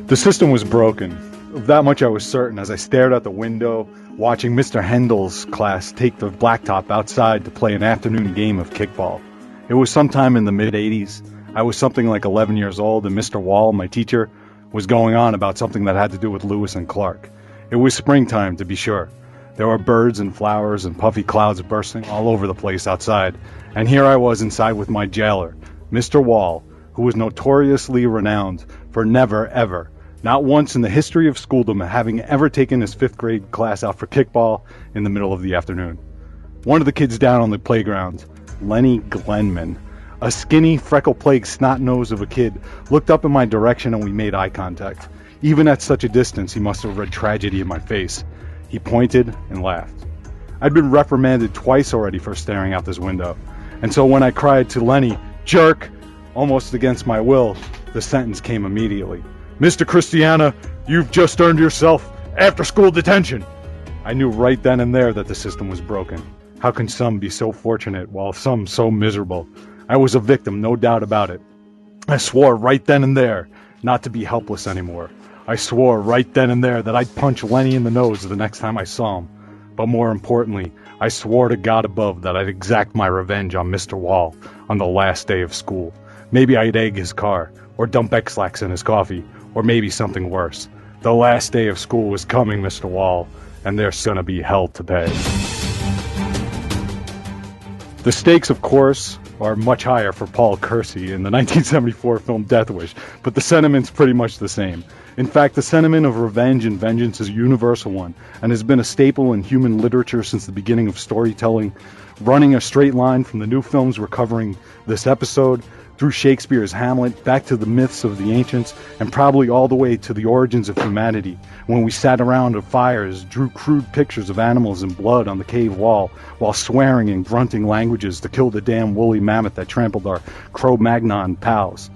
The system was broken. Of that much I was certain as I stared out the window, watching Mr. Hendel's class take the blacktop outside to play an afternoon game of kickball. It was sometime in the mid-'80s. I was something like 11 years old, and Mr. Wall, my teacher, was going on about something that had to do with Lewis and Clark. It was springtime, to be sure. There were birds and flowers and puffy clouds bursting all over the place outside, and here I was inside with my jailer, Mr. Wall, who was notoriously renowned for never, ever, not once in the history of schooldom having ever taken his 5th grade class out for kickball in the middle of the afternoon. One of the kids down on the playground, Lenny Glenman, a skinny, freckle-plagued snot-nose of a kid, looked up in my direction and we made eye contact. Even at such a distance, he must have read tragedy in my face. He pointed and laughed. I'd been reprimanded twice already for staring out this window, and so when I cried to Lenny, "Jerk!" almost against my will, the sentence came immediately. "Mr. Christiana, you've just earned yourself after-school detention." I knew right then and there that the system was broken. How can some be so fortunate while some so miserable? I was a victim, no doubt about it. I swore right then and there not to be helpless anymore. I swore right then and there that I'd punch Lenny in the nose the next time I saw him. But more importantly, I swore to God above that I'd exact my revenge on Mr. Wall on the last day of school. Maybe I'd egg his car, or dump X-Lax in his coffee, or maybe something worse. The last day of school was coming, Mr. Wall, and there's gonna be hell to pay. The stakes, of course, are much higher for Paul Kersey in the 1974 film Death Wish, but the sentiment's pretty much the same. In fact, the sentiment of revenge and vengeance is a universal one, and has been a staple in human literature since the beginning of storytelling, running a straight line from the new films we're covering this episode, through Shakespeare's Hamlet, back to the myths of the ancients, and probably all the way to the origins of humanity, when we sat around at fires, drew crude pictures of animals and blood on the cave wall, while swearing and grunting languages to kill the damn woolly mammoth that trampled our Cro-Magnon pals.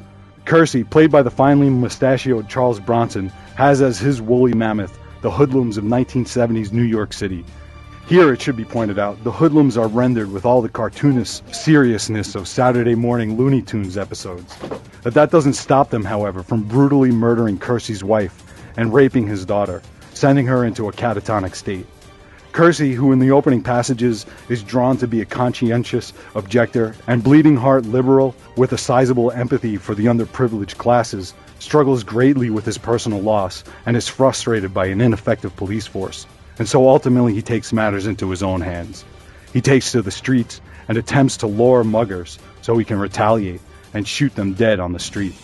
Kersey, played by the finely mustachioed Charles Bronson, has as his woolly mammoth the hoodlums of 1970s New York City. Here, it should be pointed out, the hoodlums are rendered with all the cartoonist seriousness of Saturday morning Looney Tunes episodes. But that doesn't stop them, however, from brutally murdering Kersey's wife and raping his daughter, sending her into a catatonic state. Kersey, who in the opening passages is drawn to be a conscientious objector and bleeding heart liberal with a sizable empathy for the underprivileged classes, struggles greatly with his personal loss and is frustrated by an ineffective police force. And so ultimately he takes matters into his own hands. He takes to the streets and attempts to lure muggers so he can retaliate and shoot them dead on the street.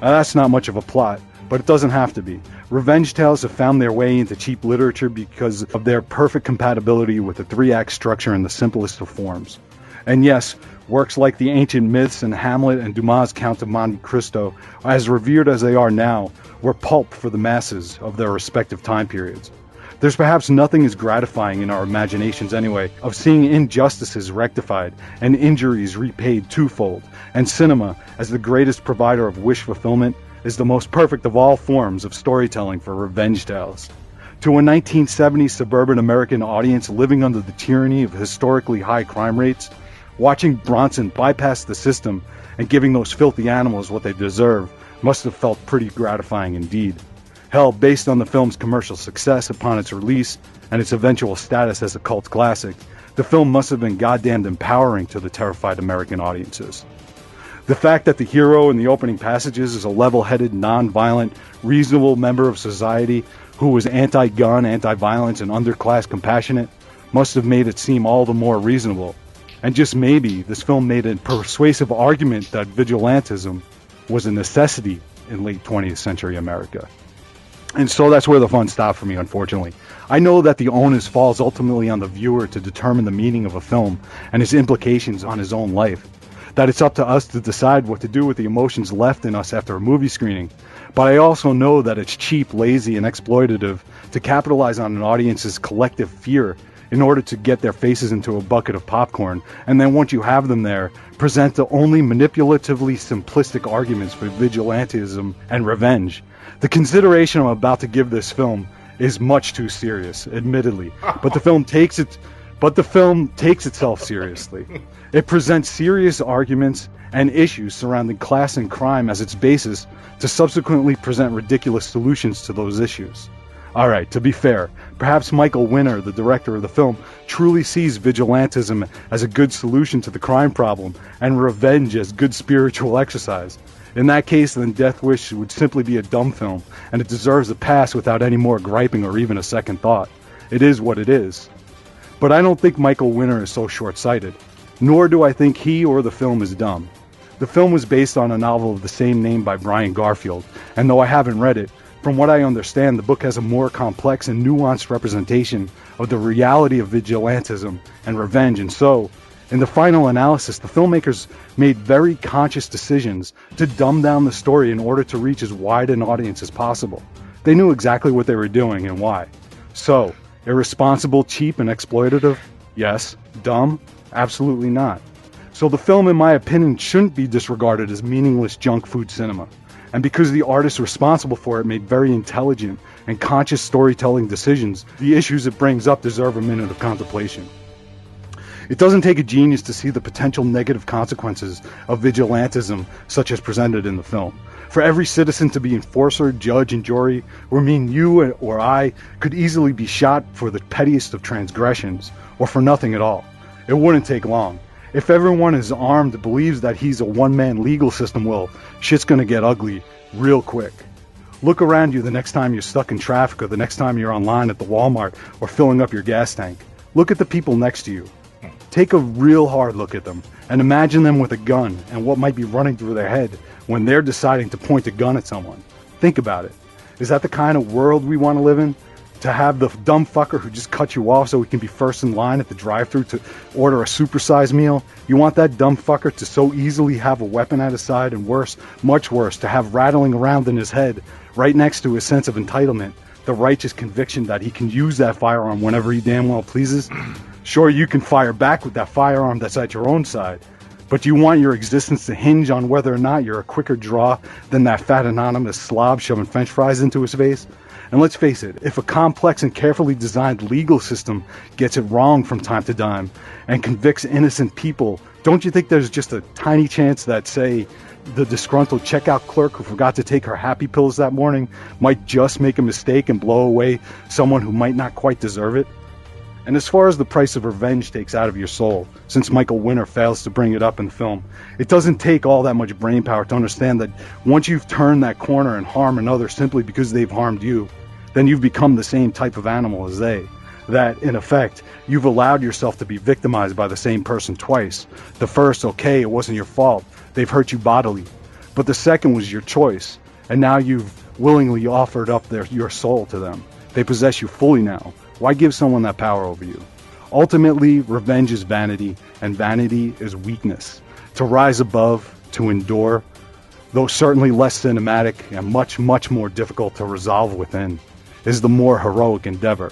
Now that's not much of a plot, but it doesn't have to be. Revenge tales have found their way into cheap literature because of their perfect compatibility with the 3-act structure in the simplest of forms. And yes, works like the ancient myths and Hamlet and Dumas' Count of Monte Cristo, as revered as they are now, were pulp for the masses of their respective time periods. There's perhaps nothing as gratifying in our imaginations anyway of seeing injustices rectified and injuries repaid twofold, and cinema, as the greatest provider of wish fulfillment, is the most perfect of all forms of storytelling for revenge tales. To a 1970s suburban American audience living under the tyranny of historically high crime rates, watching Bronson bypass the system and giving those filthy animals what they deserve must have felt pretty gratifying indeed. Hell, based on the film's commercial success upon its release and its eventual status as a cult classic, the film must have been goddamned empowering to the terrified American audiences. The fact that the hero in the opening passages is a level-headed, non-violent, reasonable member of society who was anti-gun, anti-violence, and underclass compassionate must have made it seem all the more reasonable. And just maybe, this film made a persuasive argument that vigilantism was a necessity in late 20th century America. And so that's where the fun stopped for me, unfortunately. I know that the onus falls ultimately on the viewer to determine the meaning of a film and its implications on his own life. That it's up to us to decide what to do with the emotions left in us after a movie screening. But I also know that it's cheap, lazy, and exploitative to capitalize on an audience's collective fear in order to get their faces into a bucket of popcorn, and then once you have them there, present the only manipulatively simplistic arguments for vigilantism and revenge. The consideration I'm about to give this film is much too serious, admittedly, but the film takes But the film takes itself seriously. It presents serious arguments and issues surrounding class and crime as its basis to subsequently present ridiculous solutions to those issues. Alright, to be fair, perhaps Michael Winner, the director of the film, truly sees vigilantism as a good solution to the crime problem and revenge as good spiritual exercise. In that case, then Death Wish would simply be a dumb film, and it deserves a pass without any more griping or even a second thought. It is what it is. But I don't think Michael Winner is so short-sighted, nor do I think he or the film is dumb. The film was based on a novel of the same name by Brian Garfield, and though I haven't read it, from what I understand, the book has a more complex and nuanced representation of the reality of vigilantism and revenge, and so, in the final analysis, the filmmakers made very conscious decisions to dumb down the story in order to reach as wide an audience as possible. They knew exactly what they were doing and why. So, irresponsible, cheap, and exploitative? Yes. Dumb? Absolutely not. So the film, in my opinion, shouldn't be disregarded as meaningless junk food cinema. And because the artists responsible for it made very intelligent and conscious storytelling decisions, the issues it brings up deserve a minute of contemplation. It doesn't take a genius to see the potential negative consequences of vigilantism such as presented in the film. For every citizen to be enforcer, judge, and jury, would mean you or I could easily be shot for the pettiest of transgressions, or for nothing at all. It wouldn't take long. If everyone is armed and believes that he's a one-man legal system, well, shit's gonna get ugly real quick. Look around you the next time you're stuck in traffic, or the next time you're online at the Walmart or filling up your gas tank. Look at the people next to you. Take a real hard look at them and imagine them with a gun and what might be running through their head when they're deciding to point a gun at someone. Think about it. Is that the kind of world we want to live in? To have the dumb fucker who just cut you off so he can be first in line at the drive-thru to order a supersized meal? You want that dumb fucker to so easily have a weapon at his side, and worse, much worse, to have rattling around in his head, right next to his sense of entitlement, the righteous conviction that he can use that firearm whenever he damn well pleases? Sure, you can fire back with that firearm that's at your own side, but you want your existence to hinge on whether or not you're a quicker draw than that fat anonymous slob shoving french fries into his face? And let's face it, if a complex and carefully designed legal system gets it wrong from time to time and convicts innocent people, don't you think there's just a tiny chance that, say, the disgruntled checkout clerk who forgot to take her happy pills that morning might just make a mistake and blow away someone who might not quite deserve it? And as far as the price of revenge takes out of your soul, since Michael Winner fails to bring it up in the film, it doesn't take all that much brain power to understand that once you've turned that corner and harm another simply because they've harmed you, then you've become the same type of animal as they. That, in effect, you've allowed yourself to be victimized by the same person twice. The first, okay, it wasn't your fault. They've hurt you bodily. But the second was your choice. And now you've willingly offered up your soul to them. They possess you fully now. Why give someone that power over you? Ultimately, revenge is vanity, and vanity is weakness. To rise above, to endure, though certainly less cinematic and much, much more difficult to resolve within, is the more heroic endeavor.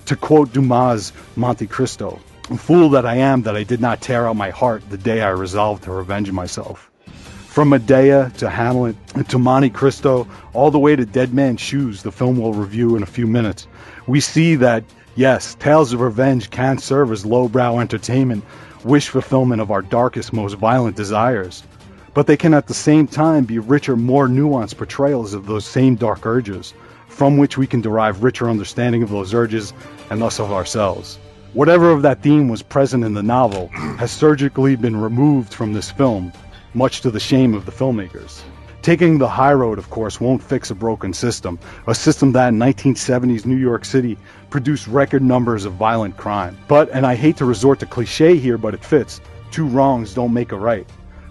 To quote Dumas' Monte Cristo, "Fool that I am that I did not tear out my heart the day I resolved to revenge myself." From Medea to Hamlet to Monte Cristo, all the way to Dead Man's Shoes, the film we'll review in a few minutes, we see that, yes, tales of revenge can serve as lowbrow entertainment, wish fulfillment of our darkest, most violent desires. But they can at the same time be richer, more nuanced portrayals of those same dark urges, from which we can derive richer understanding of those urges and thus of ourselves. Whatever of that theme was present in the novel has surgically been removed from this film, much to the shame of the filmmakers. Taking the high road, of course, won't fix a broken system, a system that in 1970s New York City produced record numbers of violent crime. But, and I hate to resort to cliche here, but it fits, two wrongs don't make a right.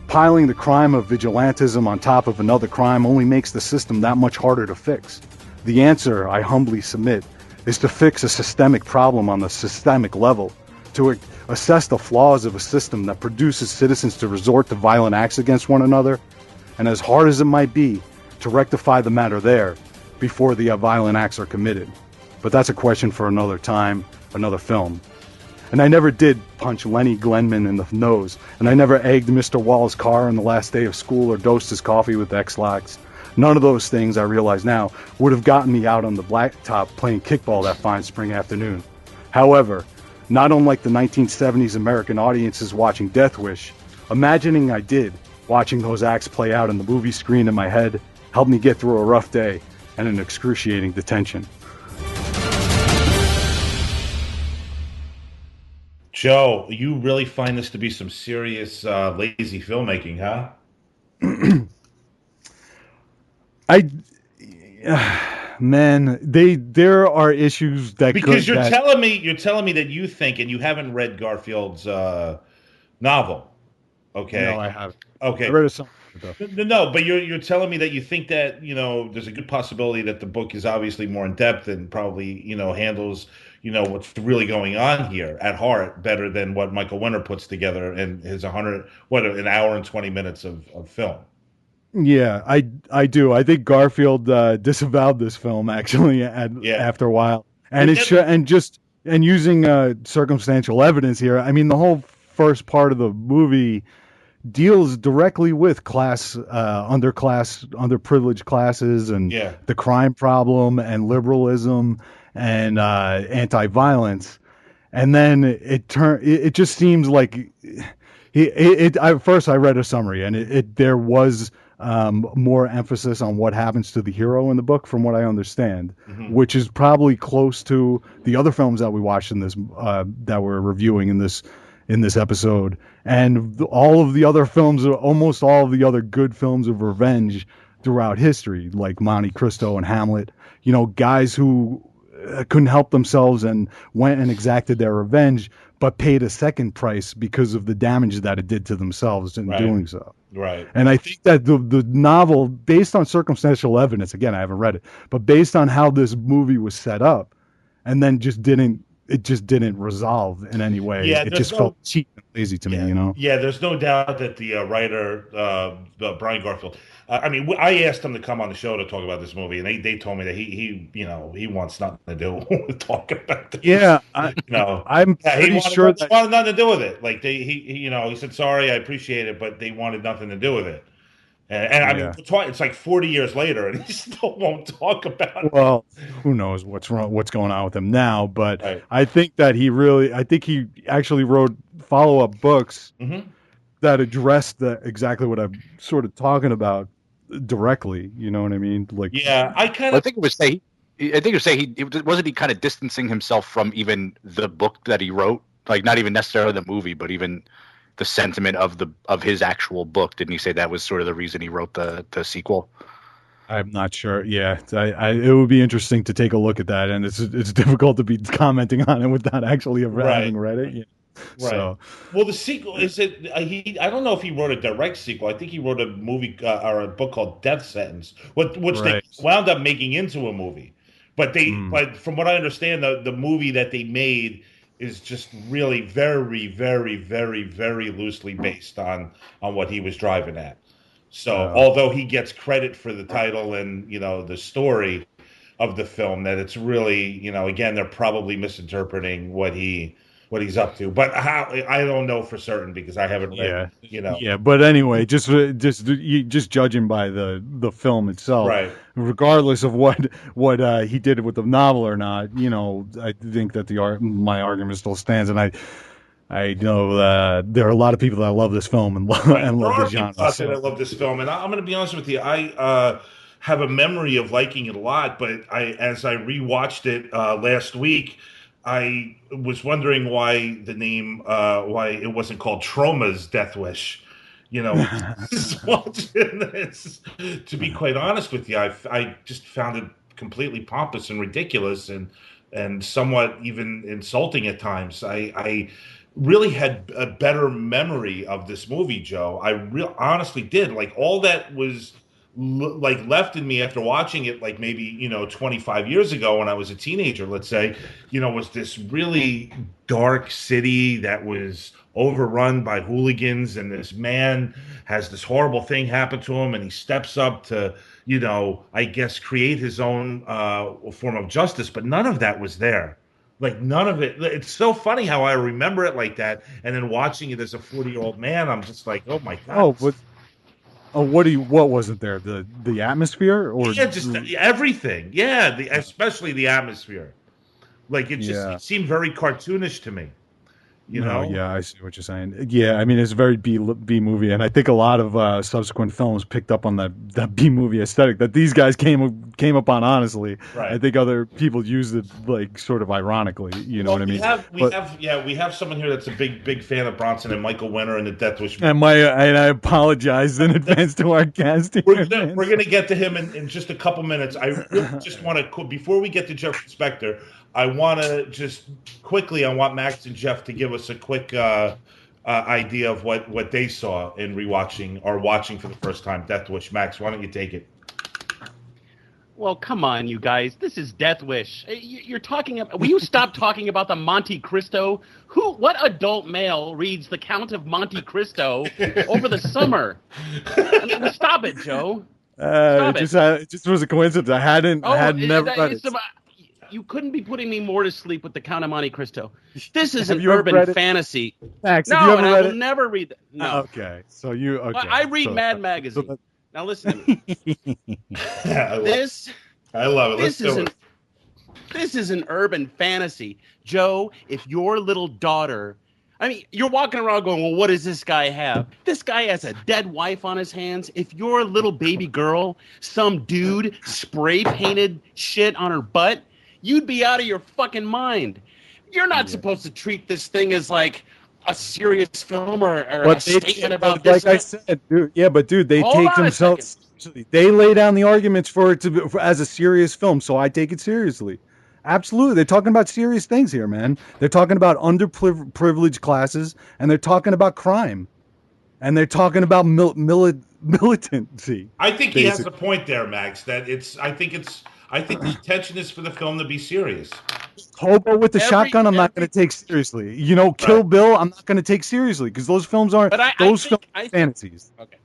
Piling the crime of vigilantism on top of another crime only makes the system that much harder to fix. The answer, I humbly submit, is to fix a systemic problem on the systemic level, to assess the flaws of a system that produces citizens to resort to violent acts against one another, and as hard as it might be, to rectify the matter there before the violent acts are committed. But that's a question for another time, another film. And I never did punch Lenny Glenman in the nose, and I never egged Mr. Wall's car on the last day of school or dosed his coffee with X-Lax. None of those things, I realize now, would have gotten me out on the blacktop playing kickball that fine spring afternoon. However, Not unlike the 1970s American audiences watching Death Wish, imagining I did, watching those acts play out on the movie screen in my head, helped me get through a rough day and an excruciating detention. Joe, you really find this to be some serious lazy filmmaking, huh? I Man, there are issues that Because could that you're telling me that you think, and you haven't read Garfield's novel. no, Okay. I haven't. I Okay. read a song though. No, but you're telling me that you think that, there's a good possibility that the book is obviously more in depth and probably, handles, what's really going on here at heart better than what Michael Winter puts together in his 100, what, an hour and 20 minutes of film. Yeah, I do. I think Garfield disavowed this film actually Yeah. after a while, and But it should and just and using circumstantial evidence here. I mean, the whole first part of the movie deals directly with underprivileged classes, and yeah, the crime problem, and liberalism, and anti-violence. And then it just seems like first I read a summary, and there was more emphasis on what happens to the hero in the book, from what I understand, hmm, which is probably close to the other films that we watched in this that we're reviewing in this episode, and all of the other films, almost all of the other good films of revenge throughout history, like Monte Cristo and Hamlet. Guys who couldn't help themselves and went and exacted their revenge, but paid a second price because of the damage that it did to themselves in right, doing so. right. And I think that the novel, based on circumstantial evidence, again, I haven't read it, but based on how this movie was set up, and then it just didn't resolve in any way. Yeah, It there's just felt no cheap and lazy to Yeah, me. yeah. There's no doubt that the writer, Brian Garfield. I mean, I asked him to come on the show to talk about this movie, and they told me that he wants nothing to do with talking about this. Yeah, I'm Yeah, pretty sure he that. wanted nothing to do with it. Like he said, sorry, I appreciate it, but they wanted nothing to do with it. And I mean, Yeah. it's like 40 years later, and he still won't talk about it. Well, who knows what's wrong, what's going on with him now? But Right. I think he actually wrote follow-up books Hmm. that addressed exactly what I'm sort of talking about directly. You know what I mean? Like, Yeah, I kind Well, of. I think it would say wasn't he kind of distancing himself from even the book that he wrote, like not even necessarily the movie, but even the sentiment of his actual book. Didn't he say that was sort of the reason he wrote the sequel? I'm not sure. Yeah, it would be interesting to take a look at that, and it's difficult to be commenting on it without actually Right. having read it. Yeah. Right. So, Well, the sequel is it? I don't know if he wrote a direct sequel. I think he wrote a movie or a book called Death Sentence, which they right. wound up making into a movie. Mm, But from what I understand, the movie that they made is just really very, very, very, very loosely based on what he was driving at. So, uh, although he gets credit for the title and the story of the film, that it's really again they're probably misinterpreting what he's up to. But how I don't know for certain because I haven't read. yeah, yeah. But anyway, just judging by the film itself, Right. regardless of what he did with the novel or not, I think that my argument still stands, and I know there are a lot of people that love this film and Right. and There love the are people genre. out there So that love this film, and I'm going to be honest with you. I have a memory of liking it a lot, but as I rewatched it last week, I was wondering why why it wasn't called Trauma's Death Wish. Watching this, to be quite honest with you, I just found it completely pompous and ridiculous, and somewhat even insulting at times. I really had a better memory of this movie, Joe. I real honestly did. Like all that was like left in me after watching it, like maybe 25 years ago when I was a teenager. Let's say, was this really dark city that was overrun by hooligans, and this man has this horrible thing happen to him, and he steps up to I guess create his own form of justice, but none of that was there. Like none of it. It's so funny how I remember it like that, and then watching it as a 40-year-old man, I'm just like, oh my god. oh, but what wasn't there? The atmosphere or Yeah, just everything. Yeah, especially the atmosphere. Like it seemed very cartoonish to me. You No, know? yeah, I see what you're saying. Yeah, I mean, it's a very B movie, and I think a lot of subsequent films picked up on that B movie aesthetic that these guys came upon. Honestly, I Right. think other people used it like sort of ironically. You know Well, what I we mean? have we But have yeah, we have someone here that's a big fan of Bronson and Michael Winner and the Death Wish. and I apologize in advance to our guest here, man. We're gonna get to him in just a couple minutes. I really just want to before we get to Jeffrey Spector, I want to just quickly. I want Max and Jeff to give us a quick idea of what they saw in rewatching or watching for the first time Death Wish. Max, why don't you take it? Well, come on, you guys. This is Death Wish. You're talking about. Will you stop talking about the Monte Cristo? What adult male reads The Count of Monte Cristo over the summer? I mean, stop it, Joe. Stop It just was a coincidence. I had never read it. You couldn't be putting me more to sleep with The Count of Monte Cristo. This is Have an you ever read urban it? fantasy. Max, No, have you ever and I read will it? never read that. No. Okay, so you okay? I read so, Mad Magazine. so Now listen to me. I love it. Let's do it. This is an urban fantasy. Joe, if your little daughter, I mean, you're walking around going, well, what does this guy have? This guy has a dead wife on his hands. If your little baby girl, some dude spray painted shit on her butt, you'd be out of your fucking mind. You're not supposed to treat this thing as like a serious film or a statement about this. Like I said, dude. Yeah, but dude, they Hold take on a themselves. They lay down the arguments for it to be, as a serious film, so I take it seriously. Absolutely, they're talking about serious things here, man. They're talking about underprivileged classes, and they're talking about crime, and they're talking about militancy. I think he has a point there, Max. That I think the intention is for the film to be serious. Hobo with the shotgun, I'm not going to take seriously. You know, Kill Bill, I'm not going to take seriously because those films aren't films fantasies. Okay,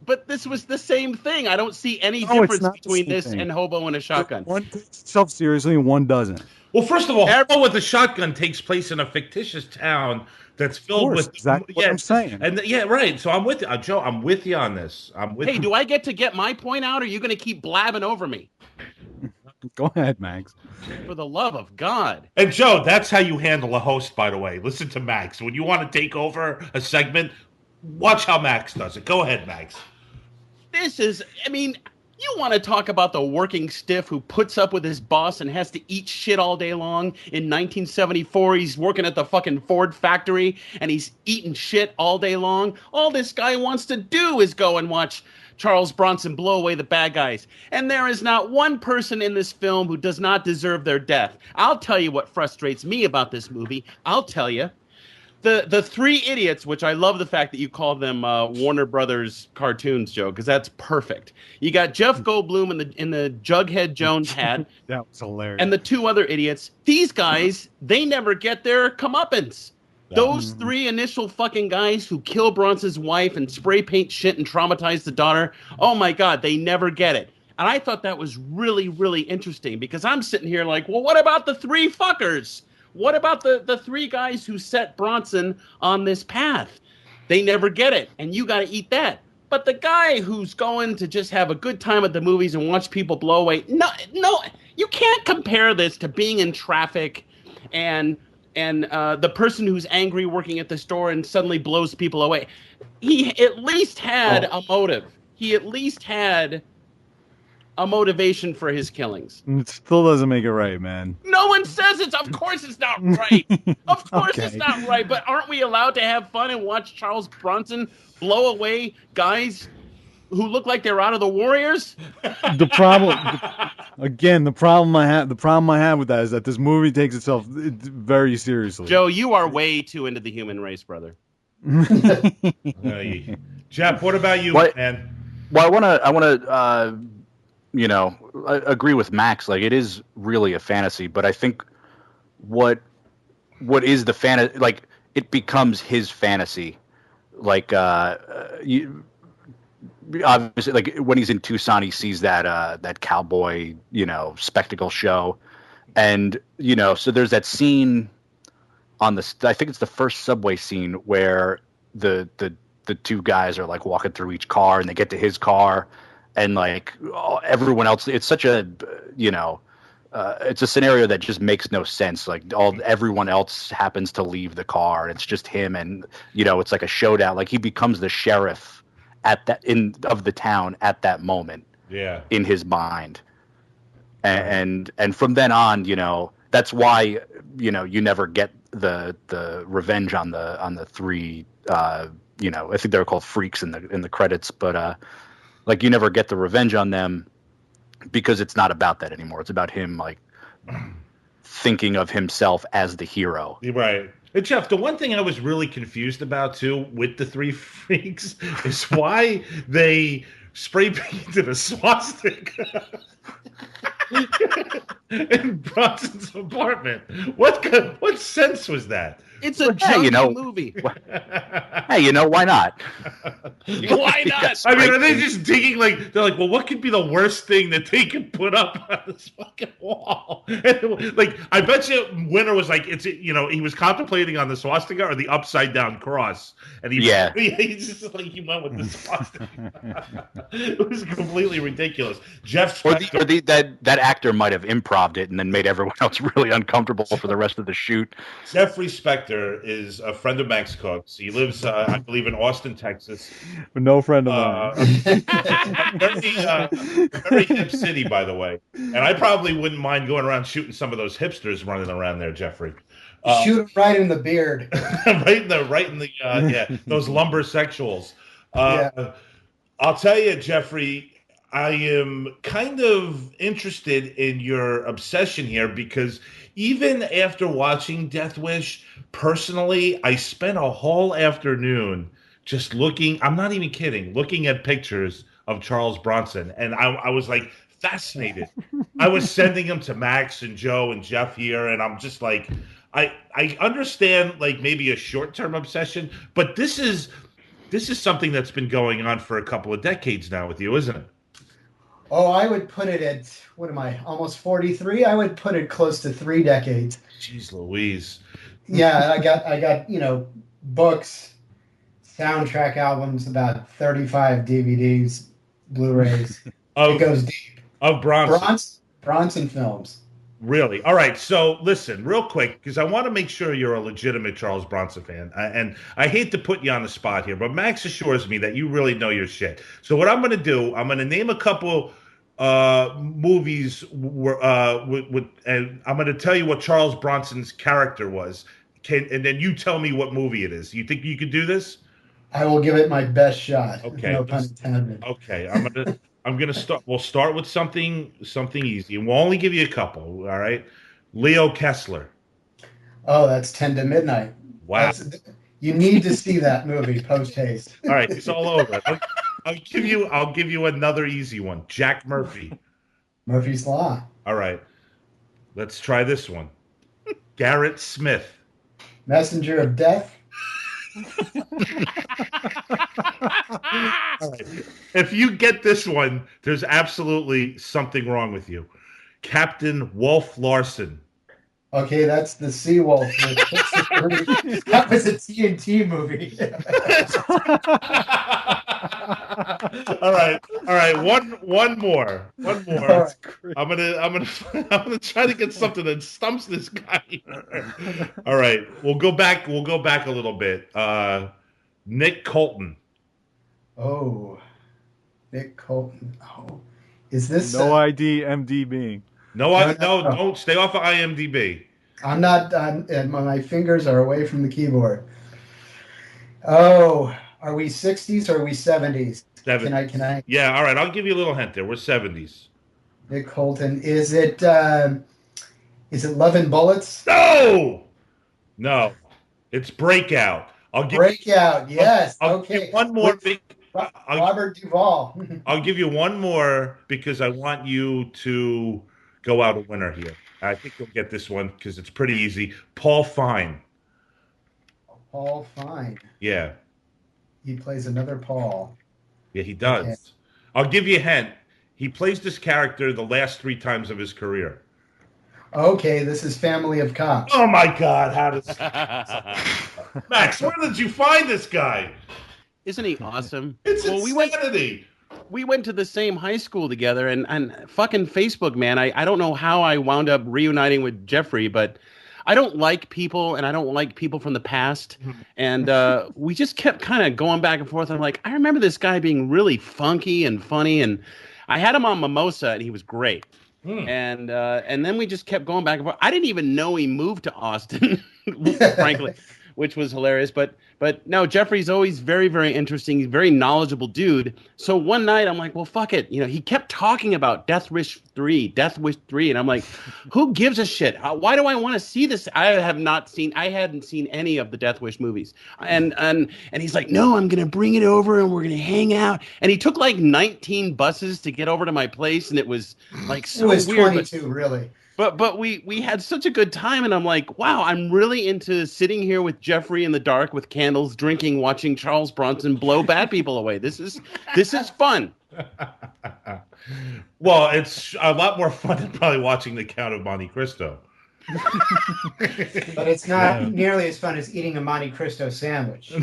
but this was the same thing. I don't see any difference between this and Hobo and a Shotgun. One takes itself seriously and one doesn't. Well, first of all, Hobo with a Shotgun takes place in a fictitious town that's filled with exactly what I'm saying. And right. So I'm with you, Joe. I'm with you on this. Do I get to get my point out, or are you going to keep blabbing over me? Go ahead, Max. For the love of God. And Joe, that's how you handle a host, by the way. Listen to Max. When you want to take over a segment, watch how Max does it. Go ahead, Max. You want to talk about the working stiff who puts up with his boss and has to eat shit all day long? In 1974, he's working at the fucking Ford factory and he's eating shit all day long. All this guy wants to do is go and watch Charles Bronson blow away the bad guys. And there is not one person in this film who does not deserve their death. I'll tell you what frustrates me about this movie. I'll tell you. The three idiots, which I love the fact that you call them Warner Brothers cartoons, Joe, because that's perfect. You got Jeff Goldblum in the Jughead Jones hat. That was hilarious. And the two other idiots. These guys, they never get their comeuppance. Those three initial fucking guys who kill Bronson's wife and spray paint shit and traumatize the daughter, oh my God, they never get it. And I thought that was really, really interesting because I'm sitting here like, well, what about the three fuckers? What about the three guys who set Bronson on this path? They never get it, and you got to eat that. But the guy who's going to just have a good time at the movies and watch people blow away, no, you can't compare this to being in traffic and the person who's angry working at the store and suddenly blows people away. He at least had a motive. He at least had a motivation for his killings. It still doesn't make it right, man. No one says it's. Of course it's not right. Of course it's not right. But aren't we allowed to have fun and watch Charles Bronson blow away guys who look like they're out of the Warriors? The problem I have with that is that this movie takes itself very seriously. Joe, you are way too into the human race, brother. Jeff, what about you, man? Well, I want to. I agree with Max. Like, it is really a fantasy, but I think what is the fantasy? Like, it becomes his fantasy. Like, obviously, like when he's in Tucson, he sees that cowboy, spectacle show, and so there's that scene on I think it's the first subway scene where the two guys are like walking through each car, and they get to his car. And like everyone else, it's such a it's a scenario that just makes no sense. Like everyone else happens to leave the car. It's just him, and it's like a showdown. Like he becomes the sheriff of the town at that moment. Yeah. In his mind, and from then on, that's why you never get the revenge on the three. I think they're called freaks in the credits, but like you never get the revenge on them. Because it's not about that anymore. It's about him like thinking of himself as the hero. Right. And Jeff, the one thing I was really confused about too with the three freaks is why they spray painted a swastika in Bronson's apartment. What sense was that? It's a junky movie. Hey, why not? Why not? I mean, are they just digging they're like, well, what could be the worst thing that they could put up on this fucking wall? Like, I bet you Winter was like, he was contemplating on the swastika or the upside down cross, and he just like he went with the swastika. It was completely ridiculous. Jeff Spector, that actor might have improv'd it and then made everyone else really uncomfortable for the rest of the shoot. Jeffrey Spector is a friend of Max Cook's. He lives, I believe, in Austin, Texas. No friend of mine. Very hip city, by the way. And I probably wouldn't mind going around shooting some of those hipsters running around there, Jeffrey. Shoot him right in the beard. right in the those lumber sexuals. I'll tell you, Jeffrey, I am kind of interested in your obsession here because even after watching Death Wish, personally, I spent a whole afternoon just looking, I'm not even kidding, looking at pictures of Charles Bronson. And I was like fascinated. I was sending them to Max and Joe and Jeff here. And I'm just like, I understand like maybe a short-term obsession, but this is something that's been going on for a couple of decades now with you, isn't it? Oh, I would put it at, what am I, almost 43? I would put it close to 3 decades. Jeez Louise. Yeah, I got books, soundtrack albums, about 35 DVDs, Blu-rays. It goes deep. Of Bronson films. Really? All right. So listen, real quick, because I want to make sure you're a legitimate Charles Bronson fan. And I hate to put you on the spot here, but Max assures me that you really know your shit. So what I'm going to do, I'm going to name a couple movies and I'm going to tell you what Charles Bronson's character was. And then you tell me what movie it is. You think you could do this? I will give it my best shot. Okay. No pun intended. Okay. I'm gonna start. We'll start with something easy, and we'll only give you a couple. All right, Leo Kessler. Oh, that's 10 to Midnight. Wow. You need to see that movie post haste. All right, it's all over. I'll give you another easy one. Jack Murphy. Murphy's Law. All right, let's try this one. Garrett Smith. Messenger of Death. If you get this one, there's absolutely something wrong with you. Captain Wolf Larson. Okay, that's the Seawolf. That was a TNT movie. All right. One more. I'm gonna try to get something that stumps this guy. All right, we'll go back a little bit. Nick Colton. Oh, Nick Colton. Oh, is this no ID MDB? No, don't stay off of IMDb. I'm not. And my fingers are away from the keyboard. Oh, are we 60s or are we 70s? 70s. Can I? Yeah, all right. I'll give you a little hint there. We're 70s. Nick Colton. Is it Love and Bullets? No. It's Breakout. Breakout. Yes. I'll okay. give one more. Robert Duvall. I'll give you one more because I want you to go out a winner here. I think you'll get this one because it's pretty easy. Paul Fine. Paul Fine. Yeah. He plays another Paul. Yeah, he does. Okay. I'll give you a hint. He plays this character the last 3 times of his career. Okay, this is Family of Cops. Oh my God! How does Max? Where did you find this guy? Isn't he awesome? It's insanity. we went to the same high school together, and fucking Facebook, man. I don't know how I wound up reuniting with Jeffrey, but I don't like people, and I don't like people from the past. And we just kept kind of going back and forth. I'm like, I remember this guy being really funky and funny, and I had him on Mimosa, and he was great. And then we just kept going back and forth. I didn't even know he moved to Austin, frankly, which was hilarious. But no, Jeffrey's always very, very interesting. He's a very knowledgeable dude. So one night I'm like, well, fuck it. You know, he kept talking about Death Wish 3, and I'm like, who gives a shit? Why do I want to see this? I hadn't seen any of the Death Wish movies. And he's like, no, I'm going to bring it over and we're going to hang out. And he took like 19 buses to get over to my place. And it was like so weird. It was 22, really. But we had such a good time, and I'm like, wow, I'm really into sitting here with Jeffrey in the dark with candles, drinking, watching Charles Bronson blow bad people away. This is fun. Well, it's a lot more fun than probably watching The Count of Monte Cristo. But it's not nearly as fun as eating a Monte Cristo sandwich.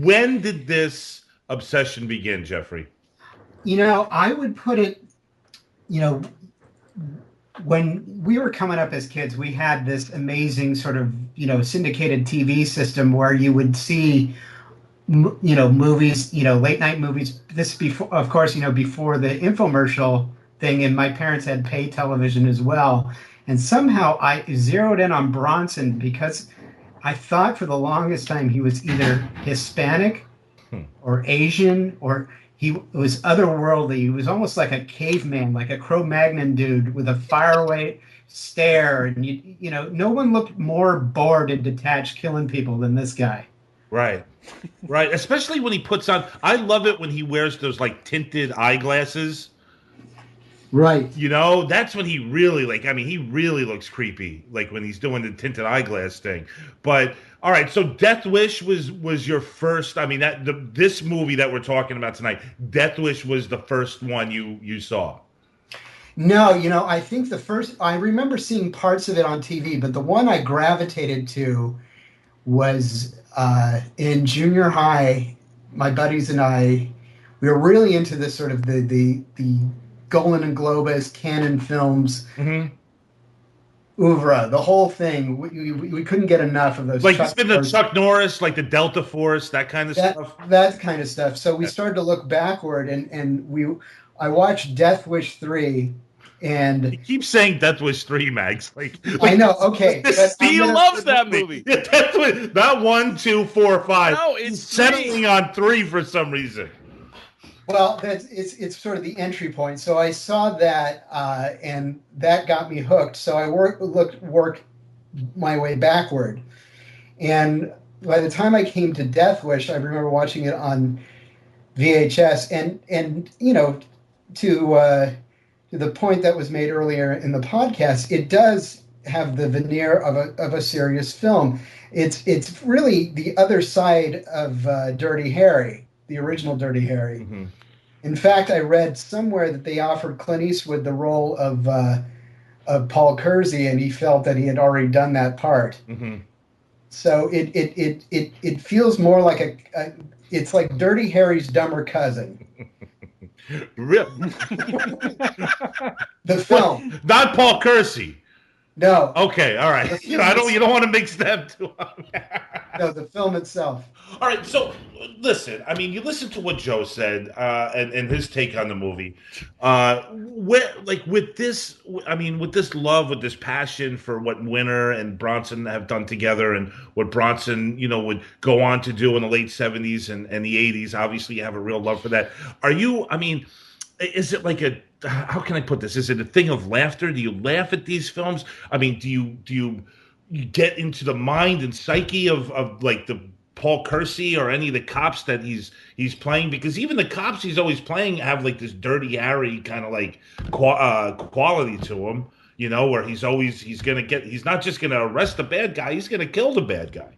When did this obsession begin, Jeffrey? You know, I would put it, you know, when we were coming up as kids, we had this amazing sort of, you know, syndicated TV system where you would see, you know, movies, you know, late night movies. This before, of course, you know, before the infomercial thing, and my parents had pay television as well. And somehow I zeroed in on Bronson because I thought for the longest time he was either Hispanic or Asian, or he was otherworldly. He was almost like a caveman, like a Cro-Magnon dude with a faraway stare. And, you know, no one looked more bored and detached killing people than this guy. Right. Right. Especially when he puts on, I love it when he wears those like tinted eyeglasses. Right. You know, that's when he really he really looks creepy, like when he's doing the tinted eyeglass thing. But all right, so Death Wish was your first. I mean, this movie that we're talking about tonight, Death Wish was the first one you saw. No, you know, I think I remember seeing parts of it on TV, but the one I gravitated to was in junior high. My buddies and I, we were really into this sort of the Golan and Globus, Canon Films, oeuvre, the whole thing. We couldn't get enough of those. Like it's been the Chuck Norris, like the Delta Force, that kind of stuff. That kind of stuff. So we started to look backward, and I watched Death Wish 3, and you keep saying Death Wish 3, Mags. Like I know. Okay, Steve loves that movie. Yeah, Death Wish, not 1, 2, 4, 5. No, it's settling on 3 for some reason. Well, it's sort of the entry point. So I saw that, and that got me hooked. So I worked my way backward, and by the time I came to Death Wish, I remember watching it on VHS, and you know, to the point that was made earlier in the podcast, it does have the veneer of a serious film. It's really the other side of Dirty Harry. The original Dirty Harry. Mm-hmm. In fact, I read somewhere that they offered Clint Eastwood the role of Paul Kersey, and he felt that he had already done that part. Mm-hmm. So it feels more like it's like Dirty Harry's dumber cousin. Really? The film, not Paul Kersey. No. Okay. All right. You don't want to mix them two up. No, the film itself. All right. So listen. I mean, you listen to what Joe said and his take on the movie. With this love, with this passion for what Winter and Bronson have done together, and what Bronson, would go on to do in the late 70s and the 80s. Obviously, you have a real love for that. Is it like how can I put this? Is it a thing of laughter? Do you laugh at these films? I mean, do you get into the mind and psyche of like the Paul Kersey or any of the cops that he's playing? Because even the cops he's always playing have like this Dirty Harry kind of like quality to him, where he's not just gonna arrest the bad guy, he's gonna kill the bad guy.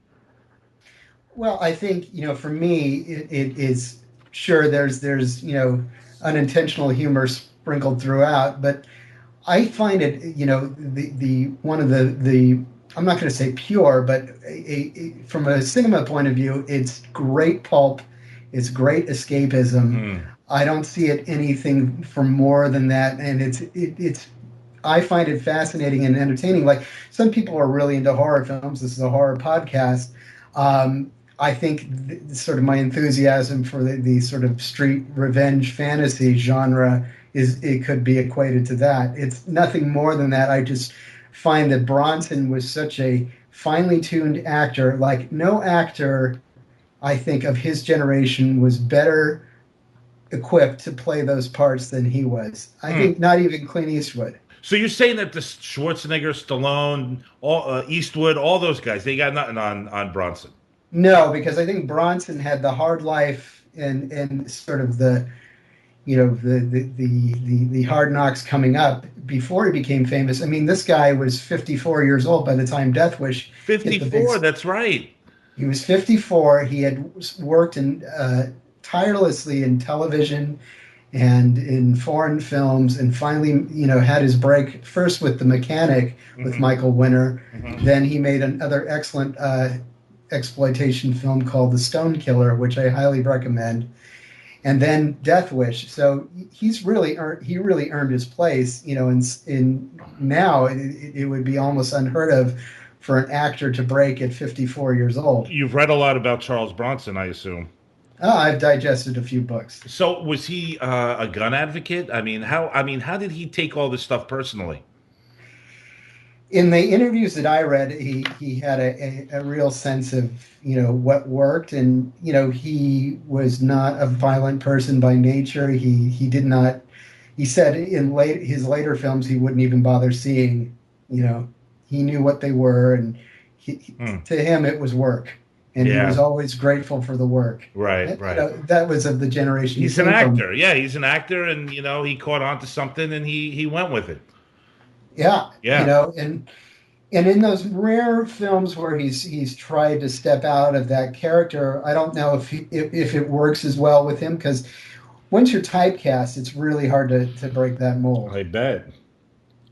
Well, I think, for me, it is sure there's unintentional humor sprinkled throughout, but I find it, the one of the I'm not going to say pure, but from a cinema point of view, it's great pulp. It's great escapism. I don't see it anything for more than that, and it's. I find it fascinating and entertaining. Like, some people are really into horror films. This is a horror podcast. I think sort of my enthusiasm for the sort of street revenge fantasy genre it could be equated to that. It's nothing more than that. I just find that Bronson was such a finely tuned actor. Like, no actor, I think, of his generation was better equipped to play those parts than he was. I think not even Clint Eastwood. So you're saying that the Schwarzenegger, Stallone, Eastwood, all those guys, they got nothing on Bronson? No, because I think Bronson had the hard life and sort of the the hard knocks coming up before he became famous. I mean, this guy was 54 years old by the time Death Wish. 54, that's right. He was 54. He had worked tirelessly in television and in foreign films, and finally, had his break first with The Mechanic with Michael Winner. Then he made another excellent exploitation film called The Stone Killer, which I highly recommend. And then Death Wish. So he really earned his place. In now it would be almost unheard of for an actor to break at 54 years old. You've read a lot about Charles Bronson, I assume. Oh, I've digested a few books. So was he a gun advocate? How did he take all this stuff personally? In the interviews that I read, he had a real sense of what worked, and he was not a violent person by nature. He did not. He said in his later films he wouldn't even bother seeing. He knew what they were, and to him it was work, and he was always grateful for the work. Right. That was of the generation. He's an actor. Yeah, he's an actor, and he caught on to something, and he went with it. Yeah. And in those rare films where he's tried to step out of that character, I don't know if it works as well with him, because once you're typecast, it's really hard to break that mold. I bet.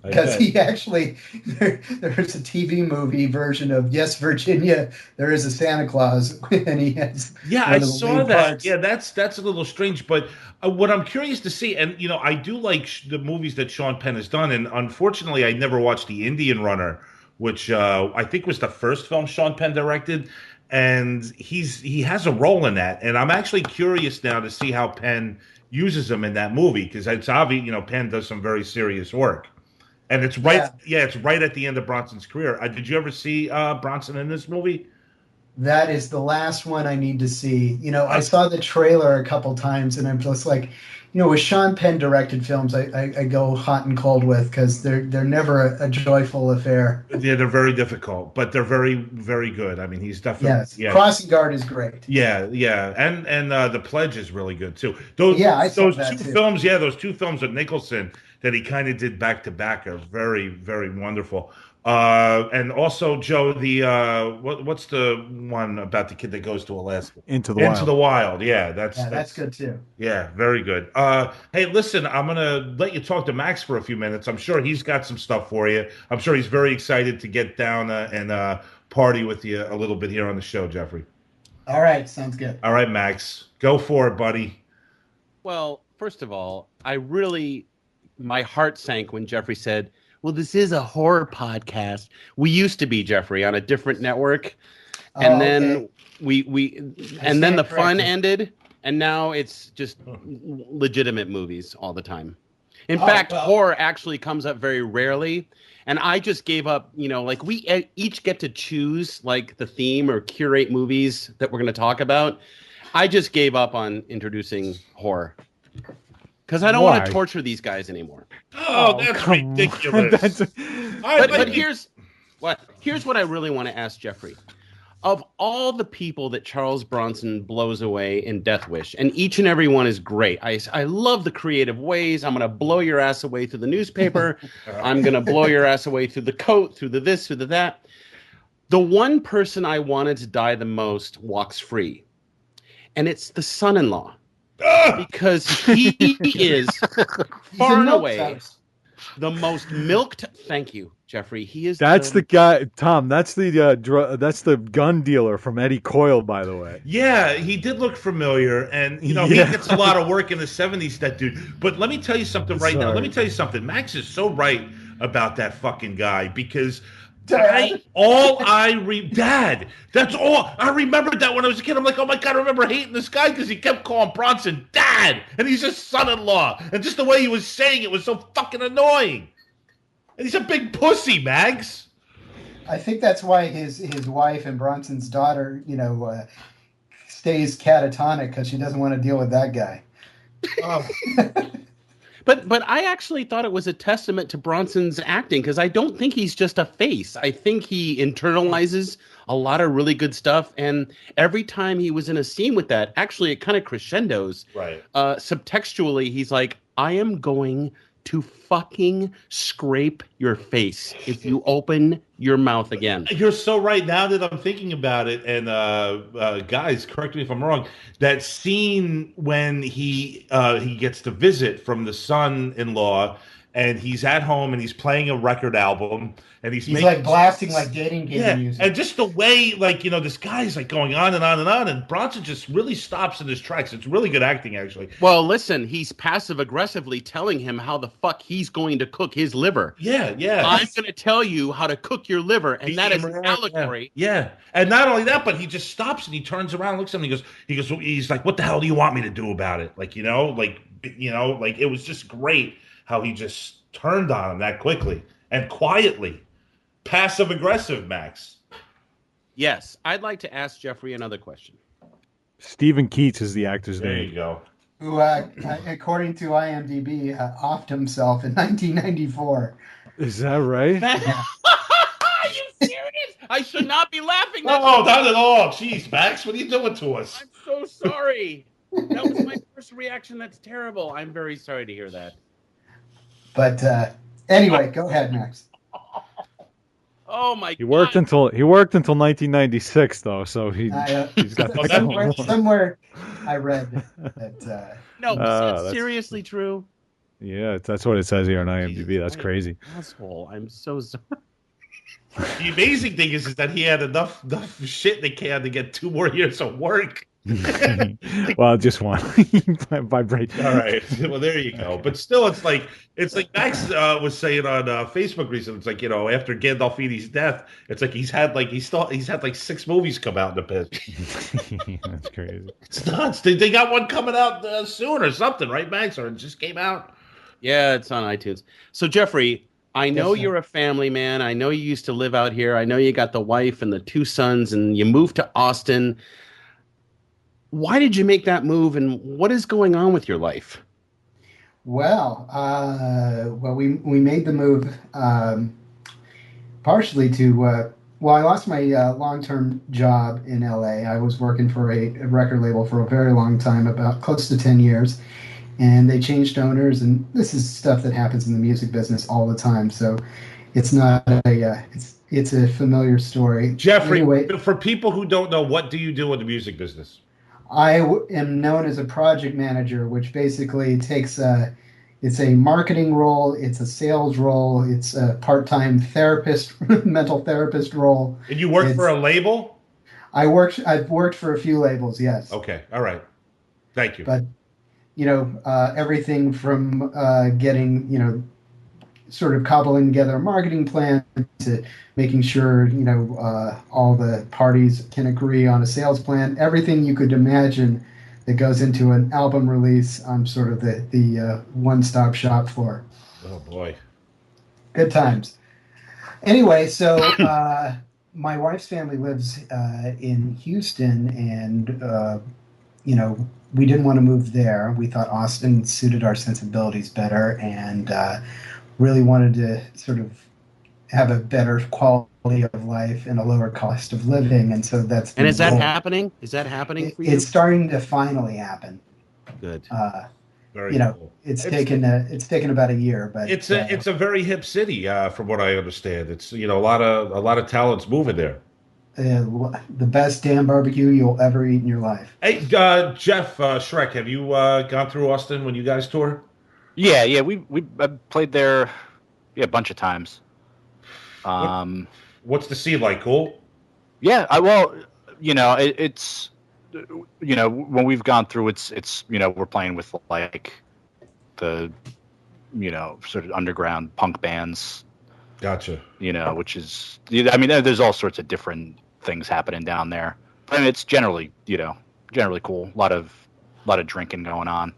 Because he actually, there's a TV movie version of Yes, Virginia, There Is a Santa Claus, and he has I saw that. Parts. Yeah, that's a little strange, but what I'm curious to see, and I do like the movies that Sean Penn has done, and unfortunately, I never watched The Indian Runner, which I think was the first film Sean Penn directed, and he has a role in that, and I'm actually curious now to see how Penn uses him in that movie, because it's obvious, Penn does some very serious work. And it's right, it's right at the end of Bronson's career. Did you ever see Bronson in this movie? That is the last one I need to see. I saw the trailer a couple times, and I'm just like, with Sean Penn directed films, I go hot and cold with, because they're never a joyful affair. Yeah, they're very difficult, but they're very, very good. I mean, he's definitely Crossing Guard is great. Yeah, and The Pledge is really good too. Those two films with Nicholson that he kind of did back to back are very, very wonderful. And also, Joe, the what's the one about the kid that goes to Alaska? Into the Wild. Yeah, that's good too. Yeah, very good. Hey, listen, I'm gonna let you talk to Max for a few minutes. I'm sure he's got some stuff for you. I'm sure he's very excited to get down and party with you a little bit here on the show, Jeffrey. All right, sounds good. All right, Max, go for it, buddy. Well, first of all, my heart sank when Jeffrey said, well, this is a horror podcast. We used to be, Jeffrey, on a different network. And then then the fun ended, and now it's just legitimate movies all the time. In fact, horror actually comes up very rarely. And I just gave up, like we each get to choose like the theme or curate movies that we're going to talk about. I just gave up on introducing horror. Because I don't want to torture these guys anymore. Oh, that's ridiculous. But here's what I really want to ask Jeffrey. Of all the people that Charles Bronson blows away in Death Wish, and each and every one is great. I love the creative ways. I'm going to blow your ass away through the newspaper. I'm going to blow your ass away through the coat, through the this, through the that. The one person I wanted to die the most walks free. And it's the son-in-law. Because he is far and away the most milked. Thank you. Jeffrey. He is. That's the guy, Tom. That's the gun dealer from Eddie Coyle, by the way. Yeah, he did look familiar, and he Yeah. gets a lot of work in the '70s. That dude. But let me tell you something right now. Let me tell you something. Max is so right about that fucking guy because. Dad. Dad. That's all I remembered that when I was a kid. I'm like, oh my god, I remember hating this guy because he kept calling Bronson Dad, and he's his son-in-law, and just the way he was saying it was so fucking annoying. And he's a big pussy, Mags. I think that's why his wife and Bronson's daughter, stays catatonic because she doesn't want to deal with that guy. Oh. But I actually thought it was a testament to Bronson's acting because I don't think he's just a face. I think he internalizes a lot of really good stuff. And every time he was in a scene with that, actually it kind of crescendos. Right. Subtextually, he's like, I am going to fucking scrape your face if you open your mouth again. You're so right now that I'm thinking about it. And guys, correct me if I'm wrong. That scene when he gets to visit from the son-in-law, and he's at home and he's playing a record album, and he's like blasting like dating game music. And just the way this guy's like going on and on and on, and Bronson just really stops in his tracks. It's really good acting, actually. Well, listen, he's passive aggressively telling him how the fuck he's going to cook his liver. Yeah. I'm going to tell you how to cook your liver, and that is an allegory. Yeah, and not only that, but he just stops and he turns around, and looks at him, and he's like, "What the hell do you want me to do about it?" Like it was just great how he just turned on him that quickly and quietly. Passive aggressive, Max. Yes, I'd like to ask Jeffrey another question. Stephen Keats is the actor's name. There you go. Who, according to IMDb, offed himself in 1994. Is that right? Are you serious? I should not be laughing. No, not at all. Jeez, Max, what are you doing to us? I'm so sorry. That was my first reaction. That's terrible. I'm very sorry to hear that. But anyway, go ahead, Max. Oh my God! He worked until 1996, though. So he's got somewhere. I read that. No, is that seriously true? Yeah, that's what it says here on IMDb. That's crazy. Asshole! I'm so sorry. The amazing thing is that he had enough shit in the can to get 2 more years of work. Well, just one. Vibrate. All right. Well, there you go. But still, it's like Max was saying on Facebook recently. It's like, after Gandolfini's death, it's like he's had like 6 movies come out in the past. That's crazy. It's nuts. They got one coming out soon or something, right, Max? Or it just came out. Yeah, it's on iTunes. So Jeffrey, I know you're a family man. I know you used to live out here. I know you got the wife and the 2 sons, and you moved to Austin. Why did you make that move, and what is going on with your life? Well, we made the move partially to I lost my long-term job in LA. I was working for a record label for a very long time, about close to 10 years, and they changed owners, and this is stuff that happens in the music business all the time. So it's not it's a familiar story. Jeffrey, anyway, for people who don't know, what do you do in the music business? I am known as a project manager, which basically takes it's a marketing role, it's a sales role, it's a part-time therapist, mental therapist role. And you work for a label? I've worked for a few labels, yes. Okay, all right. Thank you. But everything from getting sort of cobbling together a marketing plan to making sure all the parties can agree on a sales plan. Everything you could imagine that goes into an album release, I'm sort of the one-stop shop for. Oh boy, good times. Anyway, so my wife's family lives in Houston, and we didn't want to move there. We thought Austin suited our sensibilities better, and really wanted to sort of have a better quality of life and a lower cost of living, and so that's. And is that happening? Is that happening for you? It's starting to finally happen. Good. Very cool. It's taken about a year, but it's a very hip city, from what I understand. It's a lot of talents moving there. The best damn barbecue you'll ever eat in your life. Hey, Jeff Shrek, have you gone through Austin when you guys tour? Yeah, we played there a bunch of times. What's the sea like? Cool. Yeah, it's when we've gone through, it's we're playing with like the sort of underground punk bands. Gotcha. Which is there's all sorts of different things happening down there. I mean, it's generally cool. A lot of drinking going on.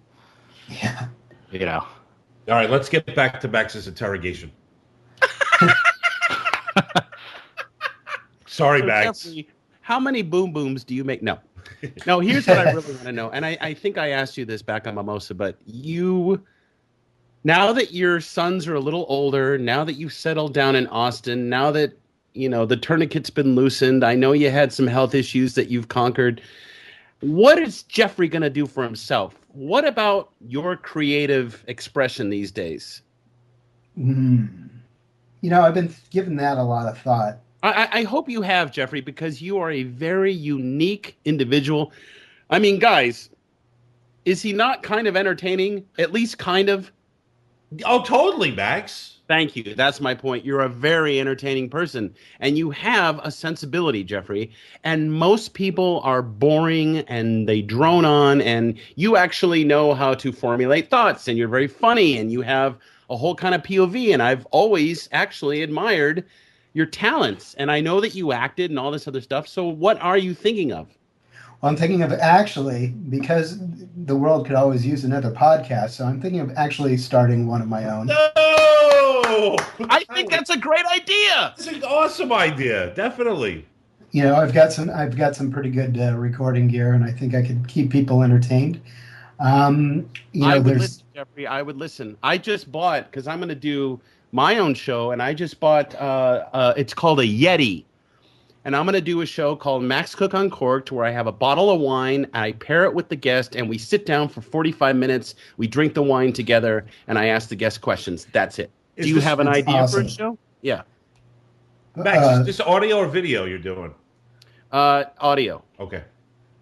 Yeah. All right, let's get back to Max's interrogation. Sorry, Max. Jeffrey, how many boom booms do you make? No, here's what I really want to know. And I think I asked you this back on Mimosa, but now that your sons are a little older, now that you've settled down in Austin, now that, the tourniquet's been loosened, I know you had some health issues that you've conquered. What is Jeffrey going to do for himself? What about your creative expression these days? I've been giving that a lot of thought. I hope you have, Jeffrey, because you are a very unique individual. I mean, guys, is he not kind of entertaining? At least kind of? Oh, totally, Max. Thank you. That's my point. You're a very entertaining person, and you have a sensibility, Jeffrey. And most people are boring, and they drone on, and you actually know how to formulate thoughts, and you're very funny, and you have a whole kind of POV, and I've always actually admired your talents. And I know that you acted and all this other stuff. So what are you thinking of? Well, I'm thinking of actually, because the world could always use another podcast, so I'm thinking of actually starting one of my own. No! I think that's a great idea. It's an awesome idea, definitely. I've got some pretty good recording gear, and I think I could keep people entertained. I would listen, Jeffrey. I would listen. I just bought, because I'm going to do my own show, and I just bought. It's called a Yeti. And I'm going to do a show called Max Cook Uncorked, where I have a bottle of wine, and I pair it with the guest, and we sit down for 45 minutes. We drink the wine together, and I ask the guest questions. That's it. Do you have an idea for a show? Yeah. Max, is this audio or video you're doing? Audio. Okay.